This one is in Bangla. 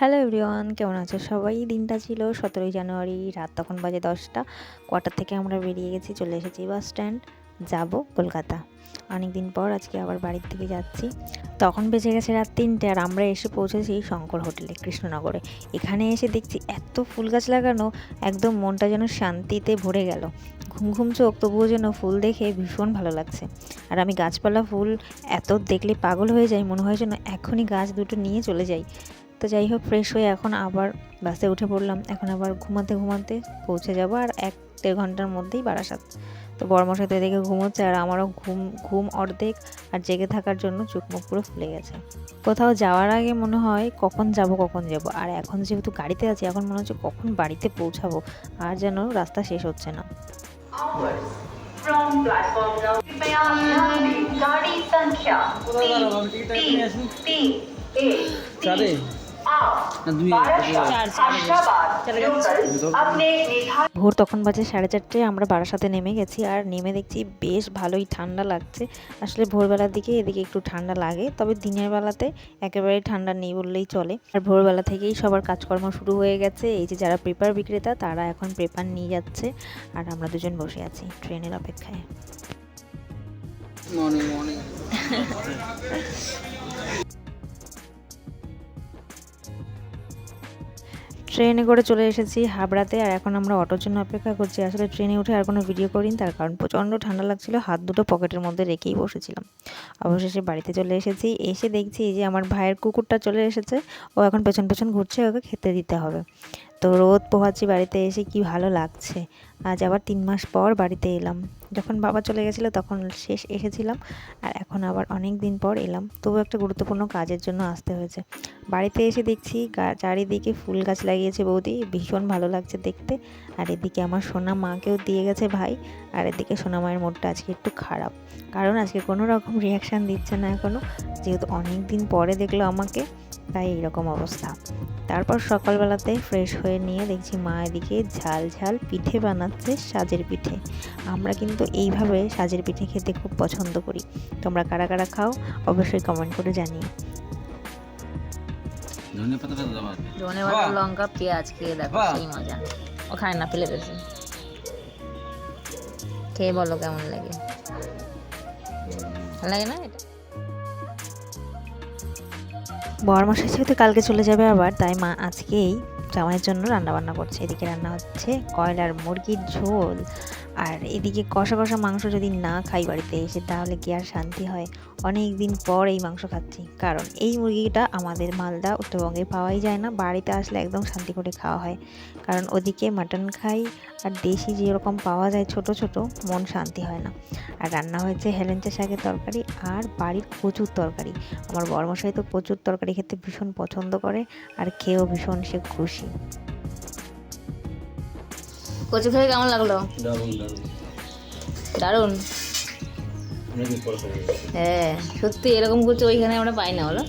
হ্যালো এভরিওয়ান, কেমন আছো সবাই? দিনটা ছিল 17ই জানুয়ারি, রাত তখন বাজে 10টা। কোয়ার্টার থেকে আমরা বেরিয়ে গেছি, চলে এসেছি বাস স্ট্যান্ড, যাব কলকাতা। অনেক দিন পর আজকে আবার বাড়ির দিকে যাচ্ছি। তখন বেজে গেছে রাত 3টে আর আমরা এসে পৌঁছেছি শঙ্কর হোটেলে, কৃষ্ণনগরে। এখানে এসে দেখছি এত ফুল গাছ লাগানো, একদম মনটা যেন শান্তিতে ভরে গেল। ঘুম ঘুম চোখ, তবুও যেন ফুল দেখে ভীষণ ভালো লাগছে। আর আমি গাছপালা ফুল এত দেখলে পাগল হয়ে যাই, মনে হয় যেন এখনই গাছ দুটো নিয়ে চলে যাই। তো যাই হোক, ফ্রেশ হয়ে এখন আবার বাসে উঠে পড়লাম। এখন আবার ঘুমাতে ঘুমাতে পৌঁছে যাব আর 1-1.5 ঘন্টার মধ্যেই বারাসাত। তো বড়মশাই তো এদিকে ঘুমোচ্ছে আর আমারও ঘুম অর্ধেক, আর জেগে থাকার জন্য চোখ মুখ পুরো ফুলে গেছে। কোথাও যাওয়ার আগে মনে হয় কখন যাব, আর এখন যেহেতু গাড়িতে আছি, এখন মনে হচ্ছে কখন বাড়িতে পৌঁছাবো, আর যেন রাস্তা শেষ হচ্ছে না। ভোর তখন বাজে 4:30। আমরা বারাসাতে নেমে গেছি আর নেমে দেখছি বেশ ভালোই ঠান্ডা লাগছে। আসলে ভোরবেলার দিকে এদিকে একটু ঠান্ডা লাগে, তবে দিনের বেলাতে একেবারে ঠান্ডা নেই বললেই চলে। আর ভোরবেলা থেকেই সবার কাজকর্ম শুরু হয়ে গেছে। এই যে যারা পেপার বিক্রেতা, তারা এখন পেপার নিয়ে যাচ্ছে আর আমরা দুজন বসে আছি ট্রেনের অপেক্ষায়। ট্রেনে করে চলে এসেছি হাবড়াতে, আর এখন আমরা অটোর জন্য অপেক্ষা করছি। আসলে ট্রেনে উঠে আর কোনো ভিডিও করিনি, তার কারণ প্রচণ্ড ঠান্ডা লাগছিল, হাত দুটো পকেটের মধ্যে রেখেই বসেছিলাম। অবশেষে বাড়িতে চলে এসেছি। এসে দেখছি যে আমার ভাইয়ের কুকুরটা চলে এসেছে, ও এখন পেছন পেছন ঘুরছে, ওকে খেতে দিতে হবে। তো রোদ পোহাচ্ছি, বাড়িতে এসে কি ভালো লাগছে। আজ আবার 3 মাস পর বাড়িতে এলাম। যখন বাবা চলে গেছিলো তখন শেষ এসেছিলাম, আর এখন আবার অনেক দিন পর এলাম। তবু একটা গুরুত্বপূর্ণ কাজের জন্য আসতে হয়েছে। বাড়িতে এসে দেখছি চারিদিকে ফুল গাছ লাগিয়েছে বৌদি, ভীষণ ভালো লাগছে দেখতে। আর এদিকে আমার সোনা মাকেও দিয়ে গেছে ভাই। আর এদিকে সোনা মায়ের মুডটা আজকে একটু খারাপ, কারণ আজকে কোনো রকম রিয়াকশান দিচ্ছে না এখনও, যেহেতু অনেক দিন পরে দেখলো আমাকে, তাই এইরকম অবস্থা। তারপর সকালবেলাতে ফ্রেশ হয়ে নিয়ে দেখছি মা এদিকে ঝাল ঝাল পিঠে বানাচ্ছে, সাজের পিঠে। আমরা কিন্তু এইভাবে সাজের পিঠে খেতে খুব পছন্দ করি। তোমরা কারা কারা খাও অবশ্যই কমেন্ট করে জানিও। ধনেপাতা লঙ্কা পেঁয়াজ খেয়ে দেখো, সেই মজা। ও খায় না, ফেলে দিয়েছে। খেয়ে বলো কেমন লাগে। ভালো লাগে না এটা? বরমাসের যেহেতু কালকে চলে যাবে আবার, তাই মা আজকেই জামাইয়ের জন্য রান্নাবান্না করছে। এদিকে রান্না হচ্ছে কয়লার মুরগির ঝোল, আর এদিকে কষা কষা মাংস। যদি না খাই বাড়িতে এসে তাহলে কি আর শান্তি হয়? অনেক দিন পর এই মাংস খাচ্ছি, কারণ এই মুরগিটা আমাদের মালদা উত্তরবঙ্গে পাওয়াই যায় না। বাড়িতে আসলে একদম শান্তি করে খাওয়া হয়, কারণ ওদিকে মাটন খাই, আর দেশি যেরকম পাওয়া যায় ছোট ছোট, মন শান্তি হয় না। আর রান্না হয়েছে হেলেঞ্চা শাকের তরকারি আর বাড়ির প্রচুর তরকারি। আমার বরমশাই তো প্রচুর তরকারি খেতে ভীষণ পছন্দ করে, আর খেয়েও ভীষণ সে খুশি। কচু খেয়ে কেমন লাগলো? দারুণ। হ্যাঁ সত্যি, এরকম কচু ওইখানে আমরা পাই না, বলো।